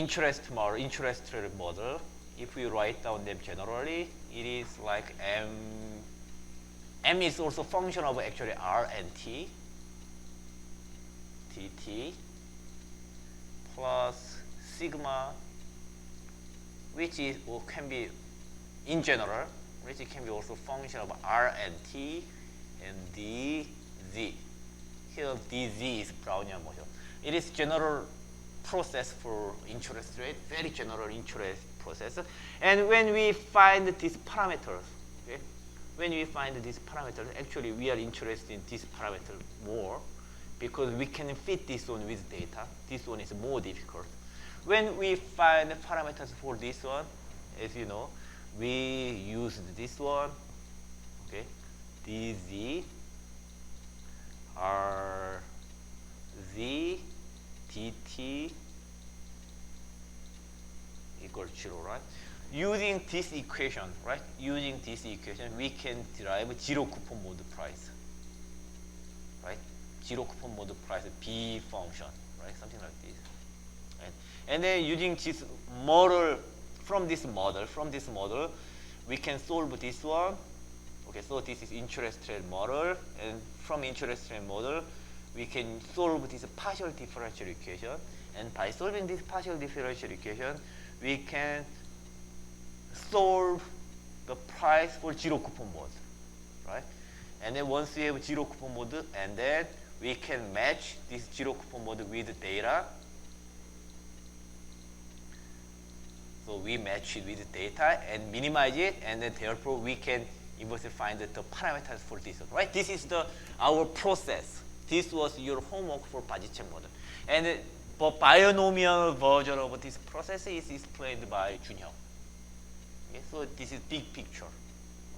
interest model, interest rate model, if we write down them generally, it is like M. M is also function of actually R and T, dt plus sigma, which is or can be in general, which can be also function of R and T and dz. Here dz is Brownian motion. It is general process for interest rate, very general interest process. And when we find these parameters, okay, when we find these parameters, actually we are interested in this parameter more because we can fit this one with data. This one is more difficult. When we find the parameters for this one, as you know, we use this one, okay, dz rz dt equals 0, right? Using this equation, right? Using this equation, we can derive zero coupon mode price, right? Zero coupon mode price B function, right? Something like this. Right? And then using this model, from this model, we can solve this one. Okay, so this is interest rate model, and from interest rate model, we can solve this partial differential equation. And by solving this partial differential equation, we can solve the price for zero coupon mode, right? And then once we have zero coupon mode, and then we can match this zero coupon mode with data. So we match it with data and minimize it, and then therefore we can inversely find the parameters for this one, right? This is our process. This was your homework for Bajichev model. And the binomial version of this process is explained by Junhyung. Okay, so this is big picture.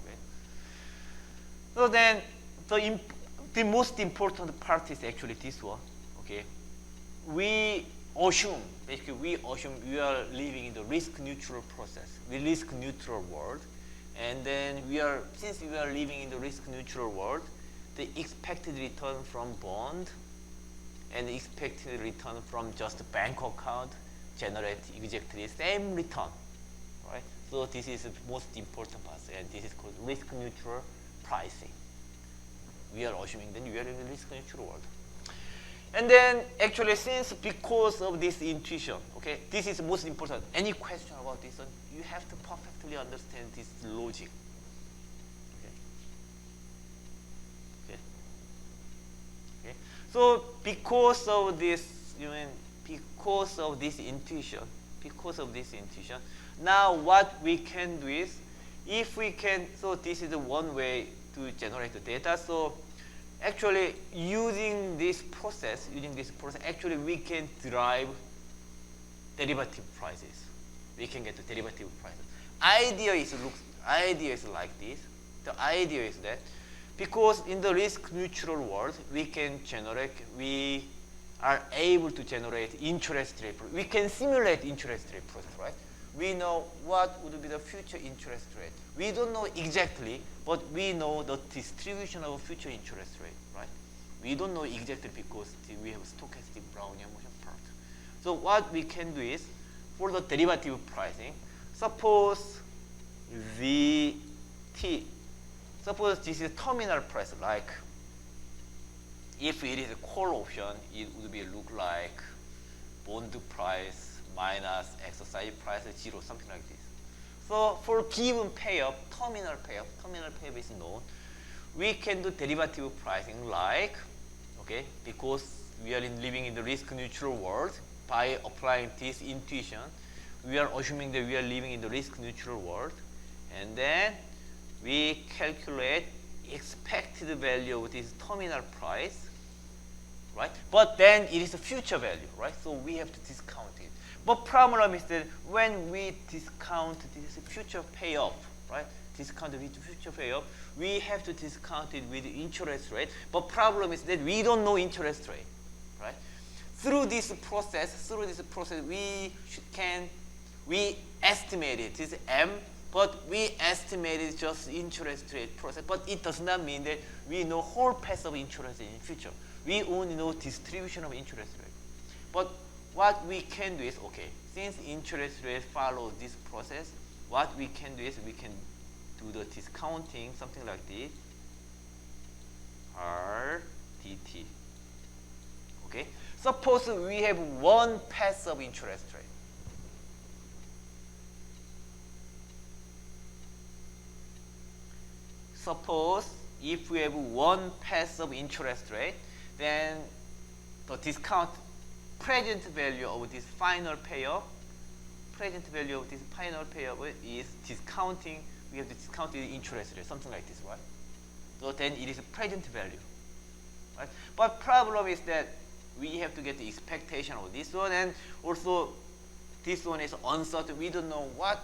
Okay. So then the most important part is actually this one. Okay. We assume we are living in the risk neutral process, the risk neutral world. And then since we are living in the risk neutral world, the expected return from bond and the expected return from just bank account generate exactly the same return, right? So this is the most important part, and this is called risk neutral pricing. We are assuming that we are in the risk neutral world. And then actually because of this intuition, okay, this is most important. Any question about this one, you have to perfectly understand this logic. Okay. Okay. So because of this intuition, now what we can do is, so this is the one way to generate the data. So actually using this process, actually we can derive derivative prices. We can get the derivative prices. Idea is like this. The idea is that because in the risk neutral world, we are able to generate interest rate. We can simulate interest rate process, right? We know what would be the future interest rate. We don't know exactly, but we know the distribution of future interest rate, right? We don't know exactly because we have stochastic Brownian motion part. So what we can do is, for the derivative pricing, suppose this is terminal price, like if it is a call option, it would be look like bond price minus exercise price 0, something like this. So for given payoff, terminal payoff is known. We can do derivative pricing like, okay, because we are living in the risk neutral world, by applying this intuition, we are assuming that we are living in the risk neutral world, and then we calculate expected value of this terminal price, right? But then it is a future value, right? So we have to discount it. But problem is that when we discount this future payoff, right? Discount with future payoff, we have to discount it with interest rate. But problem is that we don't know interest rate, right? Through this process, we estimated this M, but we estimated just interest rate process. But it does not mean that we know whole path of interest in future. We only know distribution of interest rate. But what we can do is, okay, since interest rate follows this process, what we can do is we can do the discounting, something like this, R dt. Okay, suppose we have one pass of interest rate. Suppose if we have one pass of interest rate, then the discount present value of this final payoff, is discounting. We have to discount the interest rate, something like this, right? So then it is a present value, right? But problem is that we have to get the expectation of this one, and also this one is uncertain. We don't know what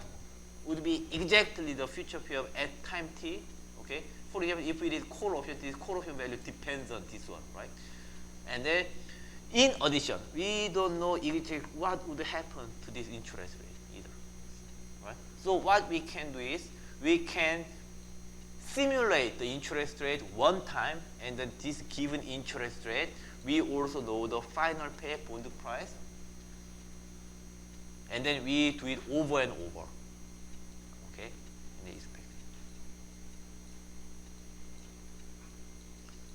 would be exactly the future payoff at time t. Okay. For example, if it is call option, this call option value depends on this one, right? And then, in addition, we don't know exactly what would happen to this interest rate either, right? So what we can do is we can simulate the interest rate one time, and then this given interest rate, we also know the final pay bond price, and then we do it over and over. Okay, and they expect.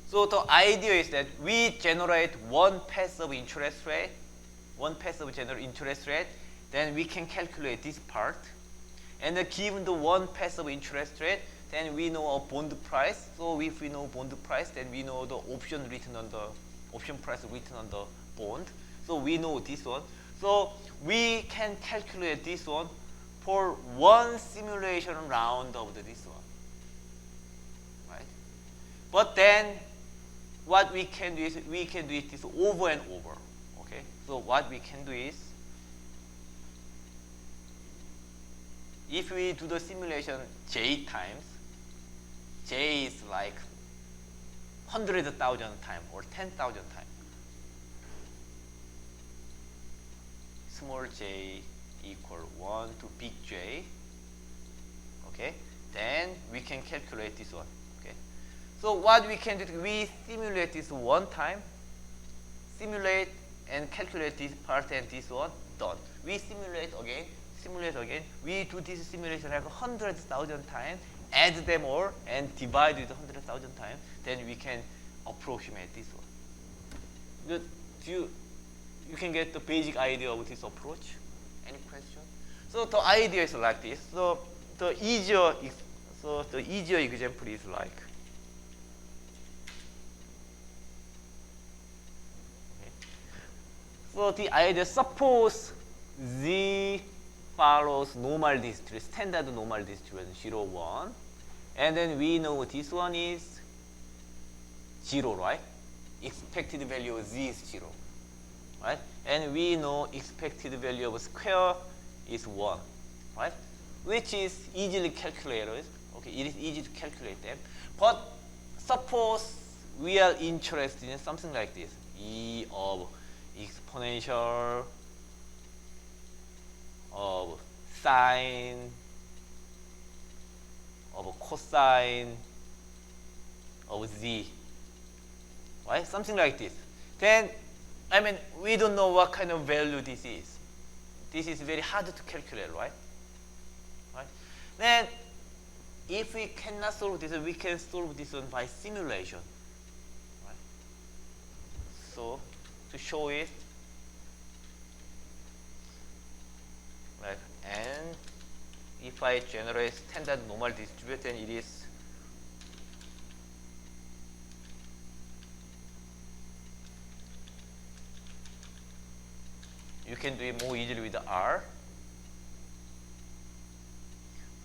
So the idea is that we generate one pass of interest rate, then we can calculate this part, and then given the one pass of interest rate, then we know a bond price. So if we know bond price, then we know the option price written on the bond. So we know this one. So we can calculate this one for one simulation round of this one, right? But then what we can do is we can do it this over and over. Okay. So what we can do is, if we do the simulation j times, j is like 100,000 times or 10,000 times. Small j equal 1 to big J. Okay, then we can calculate this one. Okay, so what we can do, we simulate this one time, simulate and calculate this part and this one, done. We simulate again. We do this simulation like 100,000 times, add them all and divide with 100,000 times, then we can approximate this one. You can get the basic idea of this approach. Any question? So the idea is like this. So the easier example is like, okay. So the idea, suppose Z follows normal distribution, standard normal distribution 0, 1, and then we know this one is 0, right? Expected value of Z is 0, right? And we know expected value of square is 1, right? Which is easily calculated. Okay, it is easy to calculate them. But suppose we are interested in something like this: E of exponential of sine of cosine of Z, right? Something like this. Then, I mean, we don't know what kind of value this is. This is very hard to calculate, right? Right? Then, if we cannot solve this, we can solve this one by simulation. Right? So, to show it, like, and if I generate standard normal distribution, then it is you can do it more easily with the R.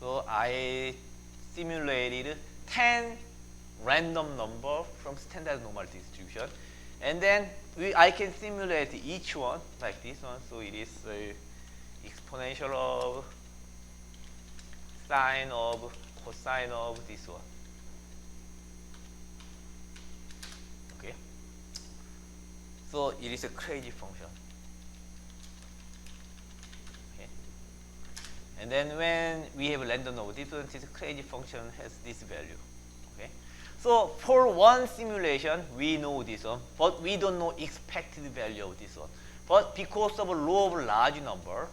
So I simulated 10 random number from standard normal distribution, and then I can simulate each one like this one. So it is exponential of sine of cosine of this one. Okay. So it is a crazy function. Okay. And then when we have random number, this crazy function has this value. Okay. So for one simulation, we know this one, but we don't know expected value of this one. But because of a law of large number,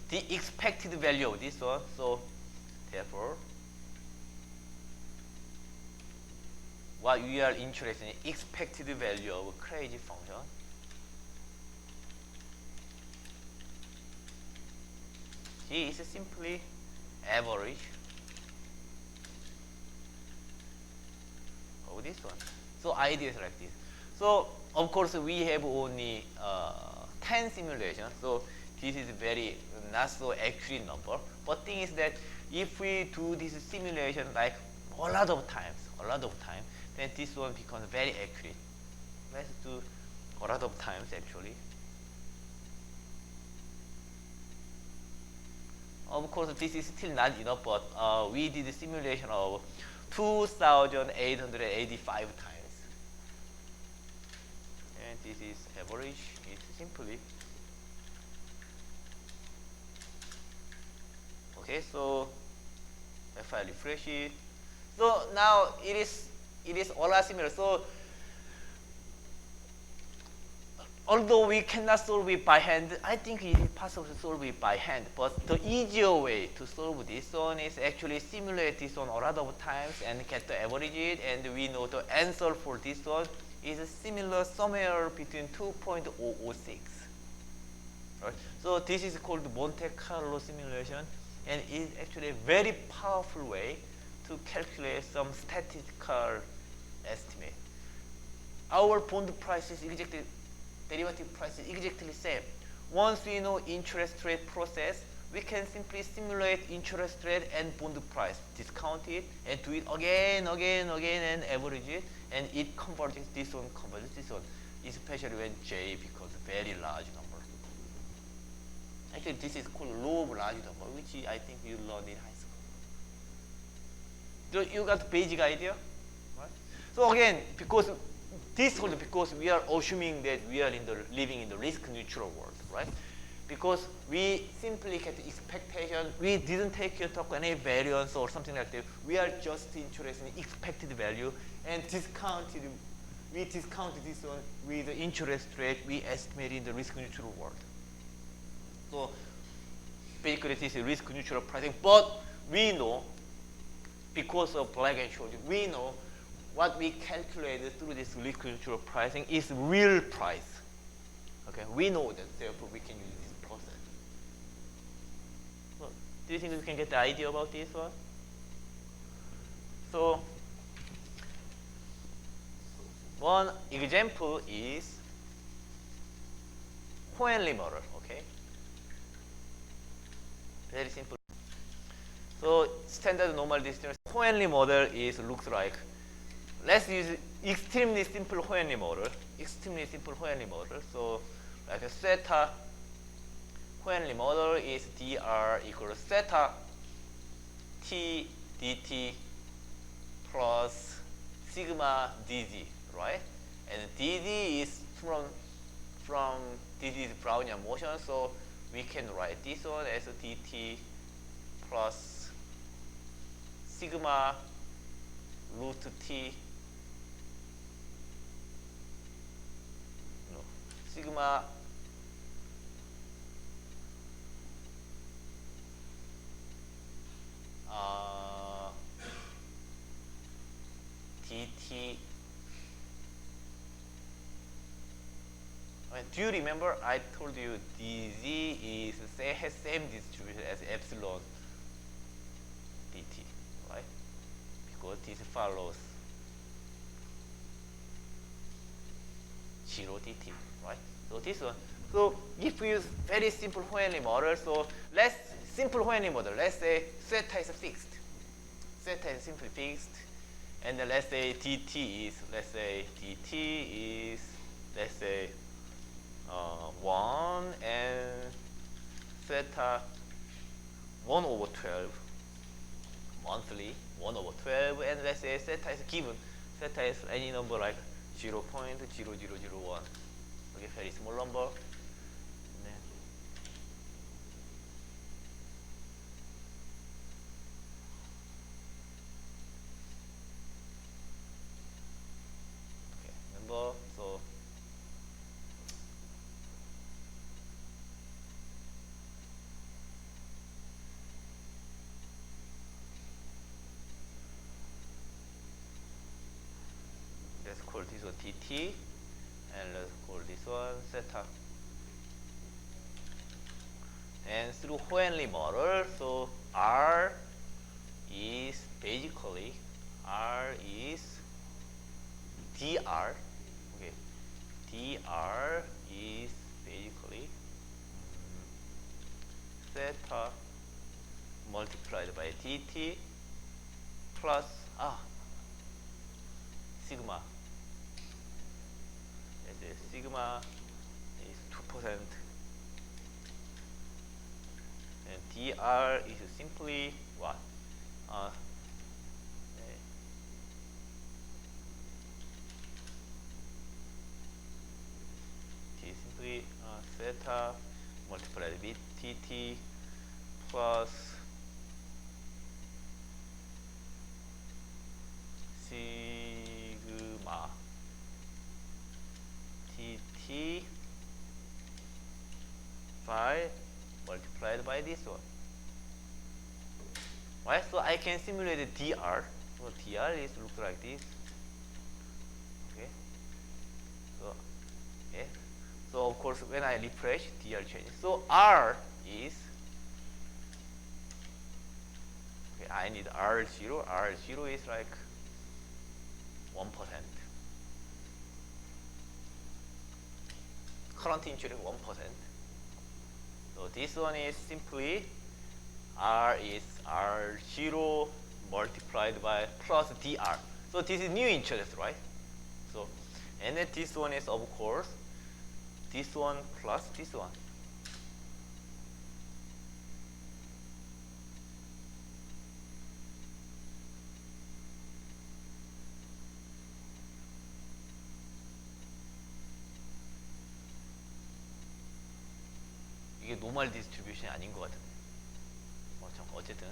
the expected value of this one, so therefore, what we are interested in, expected value of a crazy function, G is simply average of this one. So idea is like this. So of course we have only 10 simulations, so this is very not so accurate number. But thing is that if we do this simulation like a lot of times, then this one becomes very accurate. Let's do a lot of times actually. Of course, this is still not enough, but we did a simulation of 2,885 times. And this is average. It's simply. Okay, so if I refresh it. So now it is all similar. So although we cannot solve it by hand, I think it is possible to solve it by hand. But the easier way to solve this one is actually simulate this one a lot of times and get the average it, and we know the answer for this one is similar somewhere between 2.006. Right? So this is called Monte Carlo simulation, and it is actually a very powerful way to calculate some statistical estimate. Our bond price is exactly, derivative price is exactly the same. Once we know interest rate process, we can simply simulate interest rate and bond price, discount it, and do it again, and average it, and it converges this one, especially when J becomes a very large number. Actually, this is called law of large number, which I think you learned in high school. So you got the basic idea, right? So again, because we are assuming that we are living in the risk-neutral world, right? Because we simply get the expectation, we didn't take into account any variance or something like that. We are just interested in expected value and we discounted this one with the interest rate we estimated in the risk-neutral world. So basically, this is risk-neutral pricing, but we know, because of Black and Scholes, we know what we calculated through this risk-neutral pricing is real price. Okay, we know that, therefore we can use this process. So, do you think we can get the idea about this one? So, one example is Hohenly model. Okay, very simple. So, standard normal distribution Hohenly model looks like. Let's use extremely simple Hohenly model. So, like a theta Hohenly model is dr equals theta t dt plus sigma dz, right? And dz is from dz is Brownian motion, so we can write this one as a dt plus sigma root t sigma dt. Do you remember I told you dz has same distribution as epsilon dt, right? Because this follows 0 dt, right? So this one. So if we use very simple Hohenly model, so let's say theta is fixed. Theta is simply fixed, and then let's say dt is 1 and theta 1 over 12 monthly 1 over 12, and let's say theta is given. Theta is any number like 0.0001. Okay, very small number. Okay, remember, so call this one dt, and let's call this one theta. And through Hohenly model, so R is basically dr. Okay, dr is basically theta multiplied by dt plus sigma. Sigma is 2%, and dr is simply what? T is simply theta multiplied with dt plus sigma dt by multiplied by this one. Right? So I can simulate the dr. So dr is look like this. Okay. So of course when I refresh, dr changes. So r is I need R0. R0 is like 1%. Current interest 1%. So this one is simply R is R0 multiplied by plus dr. So this is new interest, right? So and then this one is of course this one plus this one. 이게 노멀 디스트리뷰션이 아닌 것 같은데. 어쨌든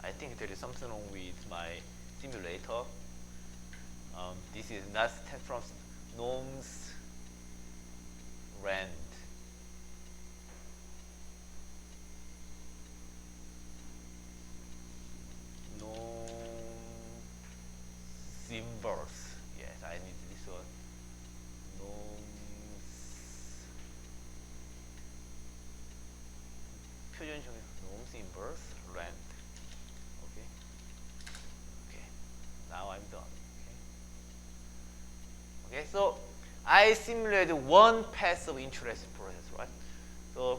I think there is something wrong with my simulator. This is not from norms rand. Norms inverse. Yes, I need this one. Norms 표준 중에 norms inverse rand. Okay. Now I'm done. Okay, so I simulated one passive interest process, right? So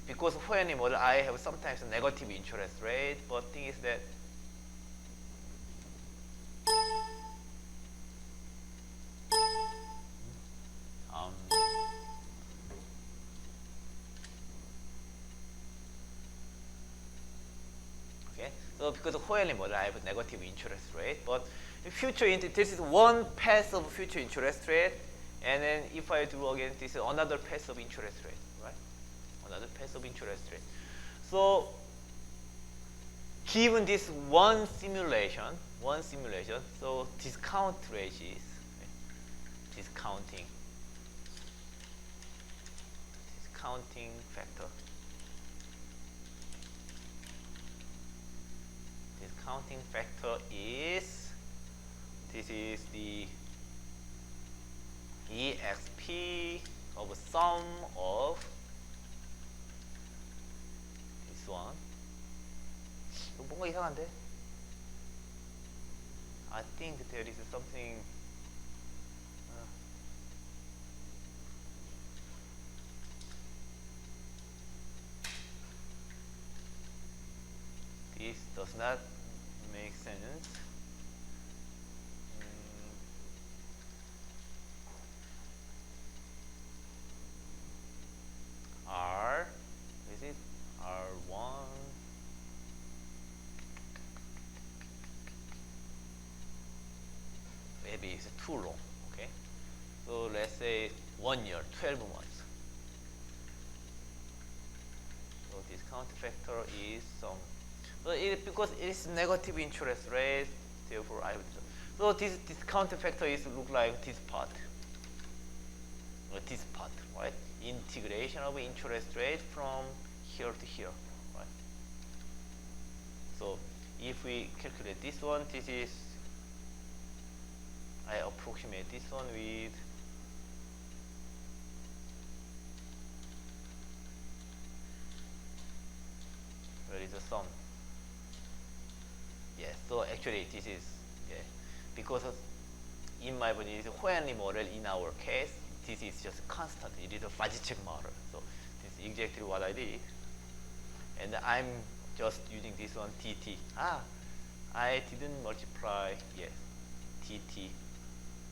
because for any model, I have sometimes a negative interest rate, but thing is that okay, so because of Hohenly model, I have a negative interest rate, but this is one passive future interest rate, and then if I do again, this is another passive interest rate, right? Another passive interest rate. So given this one simulation, so discount rate is discounting factor. Discounting factor is, this is the exp of sum of this one. 뭔가 이상한데? I think there is something. This does not make sense. R, is it R1? Maybe it's too long, okay? So let's say 1 year, 12 months. So discount factor is some, so because it is negative interest rate, therefore I would, so this discount factor is look like this part, right? Integration of interest rate from here to here, right? So if we calculate this one, this is approximate this one with where is the sum? Yes, so actually this is because in my opinion it's a Hohenli model. In our case, this is just constant. It is a Fajicek model. So this is exactly what I did, and I'm just using this one dt. I didn't multiply. Yes, dt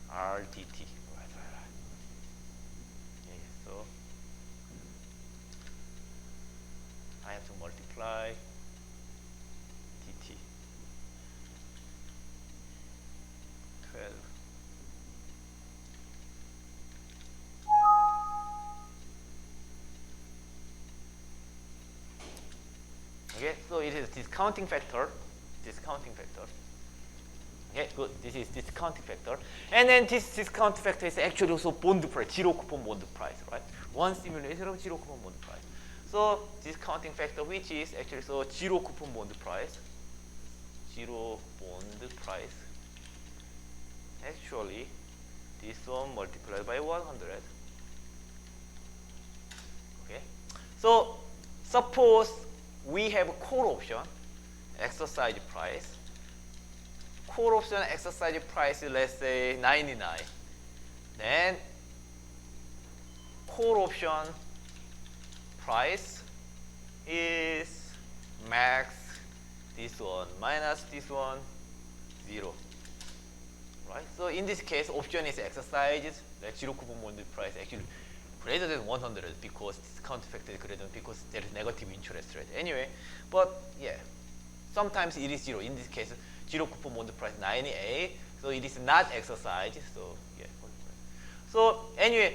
r dt. Right. So I have to multiply dt 12. Okay, so it is discounting factor. Okay, good. This is discounting factor. And then this discount factor is actually also bond price, zero coupon bond price, right? One simulation of zero coupon bond price. So discounting factor, which is actually so zero coupon bond price, actually this one multiplied by 100. Okay. So suppose we have a call option exercise price. Call option exercise price is, let's say, 99. Then call option price is max this one minus this one 0. Right? So in this case, option is exercised. Like zero coupon bond price actually greater than 100 because discount factor is greater than, because there is negative interest rate. Anyway, but yeah, sometimes it is 0. In this case, zero coupon bond price 98, so it is not exercised. So yeah. So anyway,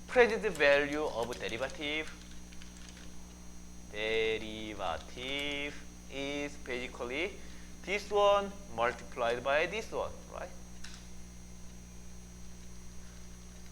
present value of derivative is basically this one multiplied by this one, right?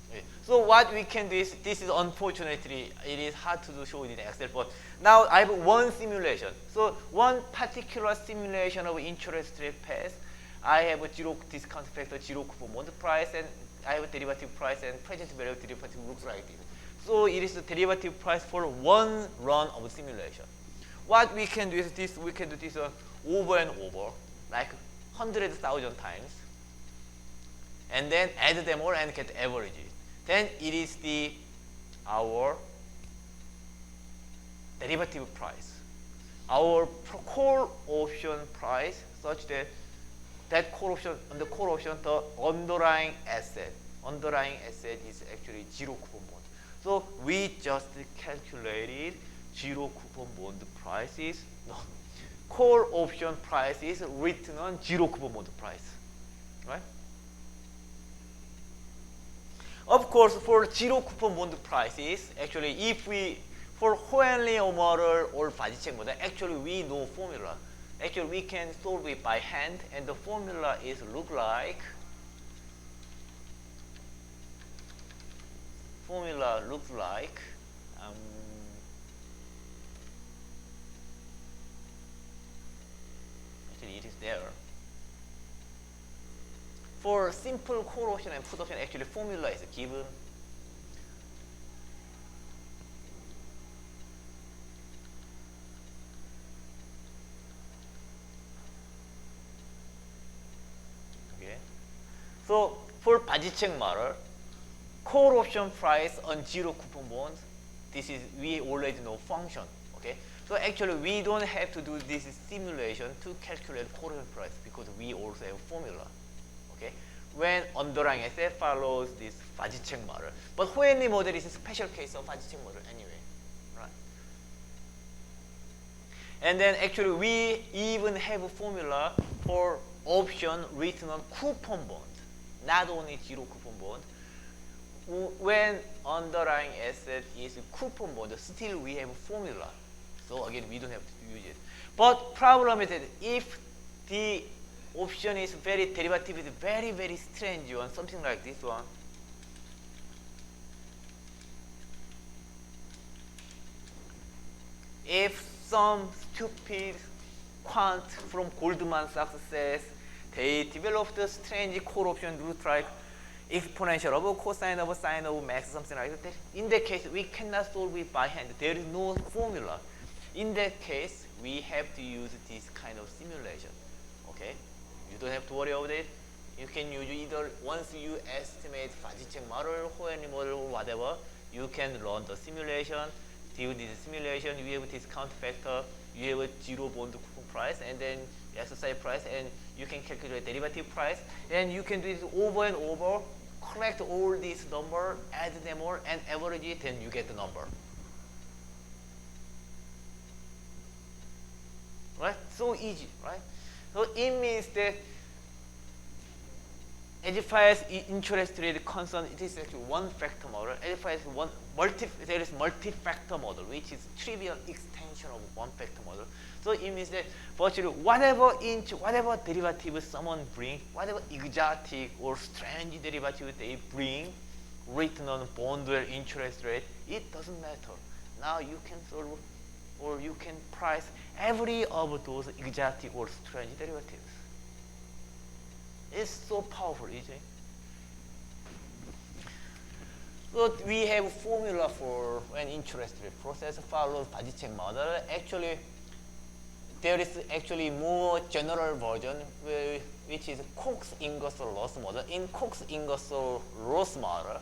Okay. So what we can do is, this is unfortunately, it is hard to show it in Excel, but now I have one simulation. So one particular simulation of interest rate path, I have a zero discount factor, zero coupon bond price, and I have a derivative price, and present value of derivative looks like this. So it is the derivative price for one run of simulation. What we can do is this, we can do this over and over, like 100,000 times, and then add them all and get average. Then it is our derivative price, our call option price, such that that call option, on the call option, the underlying asset is actually zero coupon bond. So we just calculated zero coupon bond prices. No, call option price is written on zero coupon bond price, right? Of course, for zero coupon bond prices, actually, if we, for Hohenli model or Fajicek model, actually we know formula. Actually, we can solve it by hand, and the formula is look like, actually it is there. For simple call option and put option, actually formula is given. Okay. So for Fajicek model, call option price on zero coupon bonds, this is, we already know function. Okay. So actually we don't have to do this simulation to calculate call option price, because we also have formula. Okay, when underlying asset follows this Fajicek model. But Hohenli model is a special case of Fajicek model anyway, right? And then actually we even have a formula for option written on coupon bond, not only zero coupon bond. When underlying asset is coupon bond, still we have a formula. So again, we don't have to use it. But problem is that if the option is derivative is very, very strange one, something like this one. If some stupid quant from Goldman Sachs says they developed a strange core option root like exponential of cosine of sine of max, something like that. In that case, we cannot solve it by hand. There is no formula. In that case, we have to use this kind of simulation. Okay? You don't have to worry about it. You can use either once you estimate Fajicek model, Hohenry model, or whatever, you can run the simulation. Do this simulation, you have a discount factor, you have a zero bond coupon price, and then exercise price, and you can calculate derivative price, and you can do it over and over, collect all these numbers, add them all, and average it, then you get the number. Right? So easy, right? So it means that as far as interest rate concerned, it is actually one factor model. As far as there is multi-factor model, which is trivial extension of one factor model. So it means that virtually whatever derivative someone brings, whatever exotic or strange derivative they bring, written on bond or interest rate, it doesn't matter. Now you can solve or you can price every of those exotic or strange derivatives. It's so powerful, isn't it? So we have a formula for when interest rate process follows Fajicek model. Actually, there is actually more general version which is Cox-Ingersoll loss model. In Cox-Ingersoll loss model,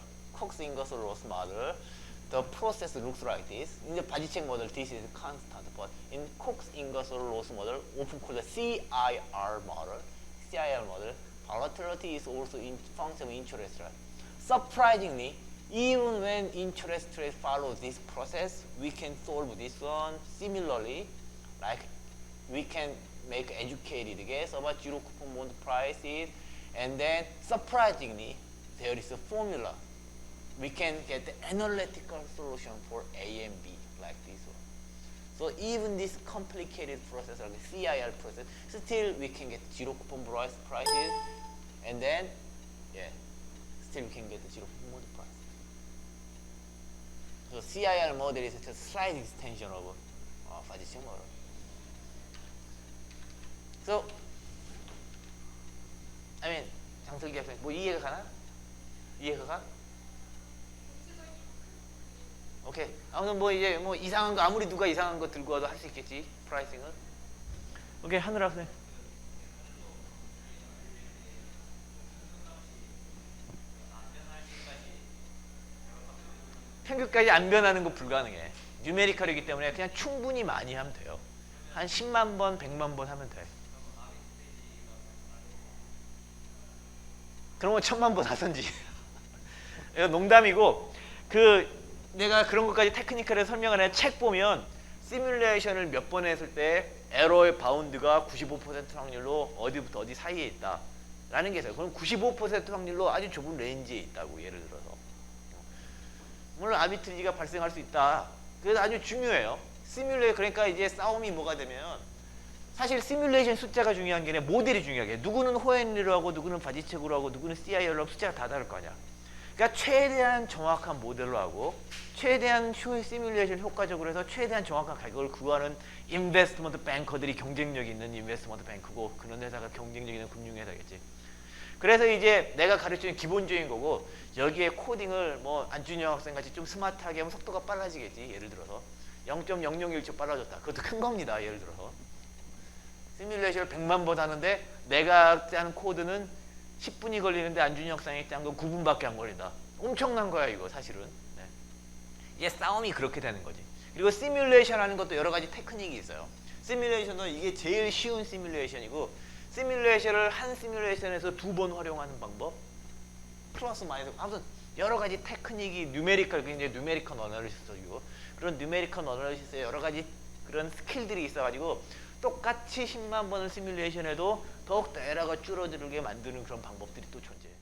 the process looks like this. In the Fajicek model, this is constant, but in Cox-Ingersoll loss model, often called the CIR model, volatility is also in function of interest rate. Surprisingly, even when interest rate follows this process, we can solve this one similarly. Like we can make educated guess about zero coupon bond prices, and then surprisingly, there is a formula. We can get the analytical solution for A and B like this one. So even this complicated process, like the CIR process, still we can get zero coupon prices, and then, still we can get the zero coupon bond price. So CIR model is just a slight extension of Fajicek model. So, I mean, 장석기 학생, 뭐 이해가 가나? 이해가 가? 오케이. 아무튼 뭐 이제 뭐 이상한 거 아무리 누가 이상한 거 들고 와도 할 수 있겠지. 프라이싱은. 오케이. 하늘 학생. 평균까지 안 변하는 거 불가능해. 뉴메리컬이기 때문에 그냥 충분히 많이 하면 돼요. 한 10만 번, 100만 번 하면 돼. 그러면 1000만 번 하든지. 이거 농담이고 내가 그런 것까지 테크니컬에 설명을 해. 책 보면 시뮬레이션을 몇 번 했을 때 에러의 바운드가 95% 확률로 어디부터 어디 사이에 있다 라는 게 있어요. 그럼 95% 확률로 아주 좁은 레인지에 있다고, 예를 들어서. 물론 아비트리지가 발생할 수 있다. 그래서 아주 중요해요. 그러니까 이제 싸움이 뭐가 되면, 사실 시뮬레이션 숫자가 중요한 게 아니라 모델이 중요하게. 누구는 호헨리로 하고 누구는 바지책으로 하고 누구는 CIR로 하고 숫자가 다 다를 거 아니야. 그러니까 최대한 정확한 모델로 하고 최대한 시뮬레이션 효과적으로 해서 최대한 정확한 가격을 구하는 인베스트먼트 뱅커들이 경쟁력 있는 인베스트먼트 뱅크고, 그런 회사가 경쟁력 있는 금융회사겠지. 그래서 이제 내가 가르치는 기본적인 거고, 여기에 코딩을 뭐 안준영 학생 같이 좀 스마트하게 하면 속도가 빨라지겠지. 예를 들어서 0.001초 빨라졌다. 그것도 큰 겁니다. 예를 들어서 시뮬레이션을 100만 번 하는데 내가 짠 코드는 10분이 걸리는데 안준영 학생이 짠 건 9분밖에 안 걸린다. 엄청난 거야 이거 사실은. 네. 이게 싸움이 그렇게 되는 거지. 그리고 시뮬레이션 하는 것도 여러 가지 테크닉이 있어요. 시뮬레이션은 이게 제일 쉬운 시뮬레이션이고, 시뮬레이션을 한 시뮬레이션에서 2번 활용하는 방법, 플러스 마이너스, 아무튼 여러 가지 테크닉이 굉장히 뉴메리컬 어널리시스이고, 그런 뉴메리컬 어널리시스에 여러 가지 그런 스킬들이 있어가지고 똑같이 10만 번을 시뮬레이션해도 더욱더 에러가 줄어들게 만드는 그런 방법들이 또 존재해요.